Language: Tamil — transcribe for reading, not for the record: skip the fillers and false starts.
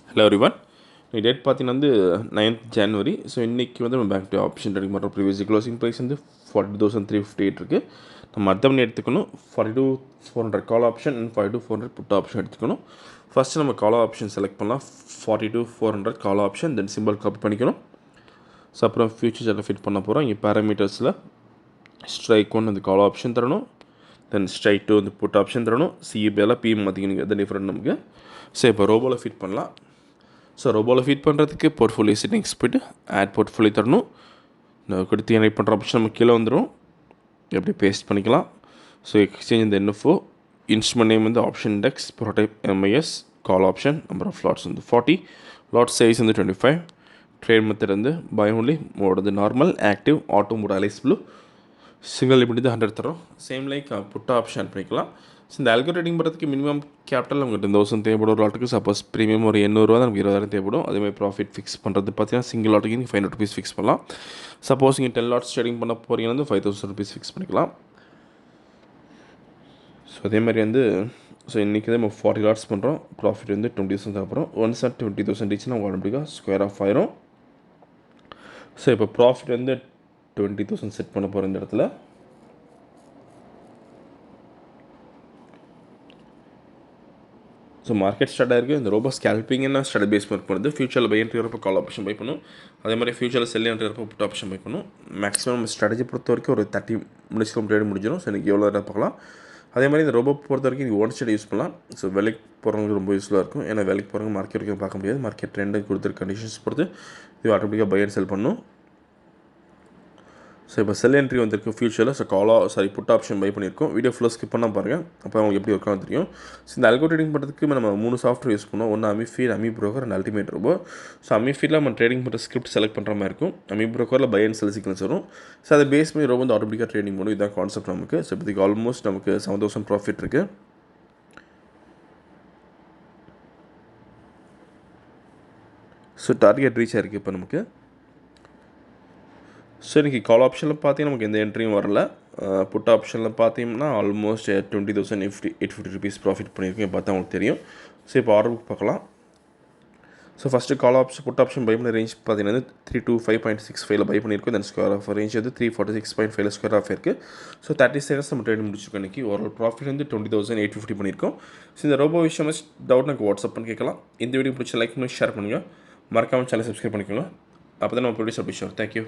Hello everyone. டேட் பார்த்தீங்கன்னா வந்து 9th January. ஸோ இன்றைக்கி வந்து நம்ம பேங்க் டு ஆப்ஷன் ட்ரேடிங் பண்ணுறோம். ப்ரீவியஸ் க்ளோசிங் ப்ரைஸ் வந்து 42,358 இருக்குது. நம்ம அடுத்த மணி எடுத்துக்கணும் 42,400 call option and 42,400 put option எடுத்துக்கணும். ஃபஸ்ட்டு நம்ம கால் ஆப்ஷன் செலக்ட் பண்ணலாம். 42,400 call option then simple copy பண்ணிக்கணும். ஸோ அப்புறம் ஃபியூச்சர்ஸ் எல்லாம் ஃபிட் பண்ண போகிறோம். இங்கே பேராமீட்டர்ஸில் ஸ்ட்ரைக் 1 வந்து கால் ஆப்ஷன் தரணும். தென் ஸ்ட்ரைக் 2 வந்து புட் ஆப்ஷன் தரணும். சிஇபிஎல்லாம் பிஎம் மாற்றிக்கணும். எது டிஃப்ரெண்ட் நமக்கு. ஸோ இப்போ ரோபோவில் ஃபிட் பண்ணலாம். ஸோ ரோபோவில் ஃபீட் பண்ணுறதுக்கு போர்ட்ஃபோலியோ செட்டிங்ஸ் போய்ட்டு ஆட் போர்ட்ஃபோலியோ தரணும். கொடுத்து ஜெனரேட் பண்ணுற ஆப்ஷன் நம்ம கீழே வந்துடும். எப்படி பேஸ்ட் பண்ணிக்கலாம். ஸோ எக்ஸ்சேஞ்ச் இந்த என்எஃப்ஓ இன்ஸ்ட்ருமெண்ட் நேம் வந்து ஆப்ஷன் இண்டெக்ஸ் ப்ரோடைப் MIS call option number of lots வந்து 40 லாட் சைஸ் வந்து 25 ட்ரேட் மெத்தட் வந்து பை ஒன்லி மோட் வந்து normal active auto mode Alice Blue single limit வந்து 100 தரும். சேம் லைக் புட் ஆப்ஷன் பண்ணிக்கலாம். ஸோ இந்த ஆல்கோ ட்ரேடிங் பண்ணுறதுக்கு மினிமம் கேபிட்டல் நமக்கு 10,000 தேவைப்படும் ஒரு லாட்டுக்கு. சப்போஸ் ப்ரீமியம் ஒரு 800 தான் நமக்கு 20,000 தேவைப்படும். அதேமாதிரி ப்ராஃபிட் ஃபிக்ஸ் பண்ணுறது பார்த்தீங்கன்னா சிங்கிள் லாட்டுக்கு நீங்கள் 500 rupees ஃபிக்ஸ் பண்ணலாம். சப்போஸ் நீங்கள் 10 லாட்ஸ் ட்ரேடிங் பண்ண போகிறீங்கன்னா வந்து 5,000 rupees ஃபிக்ஸ் பண்ணிக்கலாம். ஸோ அதேமாதிரி வந்து ஸோ இன்றைக்கி வந்து நம்ம 40 லாட்ஸ் பண்ணுறோம். ப்ராஃபிட் வந்து 20,000 தேவைப்படும். ஒன்ஸ் 20,000 ரீச்னா ஆட்டோமேட்டிக்காக ஸ்கொயர் ஆஃப் ஆயிரும். ஸோ இப்போ ப்ராஃபிட் வந்து 20,000 செட் பண்ண போகிற இந்த இடத்துல. ஸோ மார்க்கெட் ஸ்டார்ட் ஆகிருக்கு. இந்த ரோபோ ஸ்கேல்பிங்னா ஸ்டார்ட் பேஸ் ஒர்க் பண்ணுறது. ஃபியூச்சரில் பை என்ட்ரி வரப்போ கால் ஆப்ஷன் பை பண்ணும். அதே மாதிரி ஃபியூச்சரில் செல் என்ட்ரி வரப்போ புட் ஆப்ஷன் பை பண்ணும். மேக்ஸிமம் ஸ்ட்ராட்டஜி பொறுத்த வரைக்கும் ஒரு 30 மினிட்ஸ்க்கு ட்ரேட் முடிஞ்சிடும். ஸோ எனக்கு எவ்வளோ நேரம் பார்க்கலாம். அதே மாதிரி இந்த ரோபோ பொறுத்த வரைக்கும் நீங்கள் ஒன் ஸ்டேட் யூஸ் பண்ணலாம். ஸோ வேலைக்கு போகிறவங்களுக்கு ரொம்ப யூஸ்ஃபுல்லாக இருக்கும். ஏன்னா வேலைக்கு போகிறவங்க மார்க்கெட் வரைக்கும் பார்க்க முடியாது. மார்க்கெட் ட்ரெண்டு கொடுத்துருக்க கண்டிஷன்ஸ் பொறுத்து இது ஆட்டோமேட்டிக்காக பை அண்ட் செல் பண்ணும். ஸோ இப்போ செல் என்ட்ரி வந்திருக்கு ஃபியூச்சரில். ஸோ புட் ஆப்ஷன் பை பண்ணியிருக்கோம். வீடியோ ஃபுல்லாக ஸ்கிப் பண்ணால் பாருங்கள். அப்போ அவங்களுக்கு எப்படி ஒர்க் ஆகும் தெரியும். ஸோ இந்த ஆல்கோ ட்ரேடிங் பண்ணுறதுக்கு நம்ம 3 சாஃப்ட்வேர் யூஸ் பண்ணுவோம். ஒன்று AmiFeed, Ami broker and ultimate robo. So அமிஃபீடில் நம்ம ட்ரேடிங் பண்ணுற ஸ்கிரிப்ட் செலக்ட் பண்ணுற மாதிரி இருக்கும். அமி ப்ரோக்கரில் பை அண்ட் செல் சீக்வன்ஸ் வரும். ஸோ அதை பேஸ் பண்ணி ரோபோ வந்து ஆட்டோமேட்டிக்காக ட்ரேடிங் பண்ணும். இதுதான் கான்செப்ட் நமக்கு. ஸோ இப்போதைக்கு ஆல்மோஸ்ட் நமக்கு 7,000 ப்ராஃபிட் இருக்குது. ஸோ டார்கெட் ரீச் ஆகிருக்கு இப்போ நமக்கு. ஸோ இன்றைக்கி கால் ஆப்ஷனில் பார்த்தீங்கன்னா நமக்கு எந்த என்ட்ரியும் வரல. புட் ஆப்ஷனில் பார்த்தீங்கன்னா ஆல்மோஸ்ட் 20,850 rupees ப்ராஃபிட் பண்ணியிருக்கேன். பார்த்தா உங்களுக்கு தெரியும். ஸோ இப்போ ஆர்டர் புக் பார்க்கலாம். So first call option put option buy பண்ண ரேஞ்ச் பார்த்தீங்கன்னா 325.65 பை பண்ணியிருக்கோம். தென் ஸ்கொயர் ஆஃப் ரேஞ்ச் வந்து 346.5 ஸ்கொயர் ஆஃப் இருக்குது. ஸோ 30 seconds நம்ம ட்ரேட் முடிச்சிருக்கோம். இன்றைக்கி ஒரு ப்ராஃபிட் வந்து 20,850 பண்ணியிருக்கோம். ஸோ இந்த ரோபோ விஷயம் டவுட் எனக்கு வாட்ஸ்அப் பண்ணி கேட்கலாம். இந்த வீடியோ பிடிச்ச லைக் பண்ணி ஷேர் பண்ணுங்கள். மறக்காமல் சேனல் சப்ஸ்கிரைப் பண்ணிக்கோங்க. அப்போ தான் நம்ம ப்ரொடியூஸ் அப்படி ஷோர். தேங்க்யூ.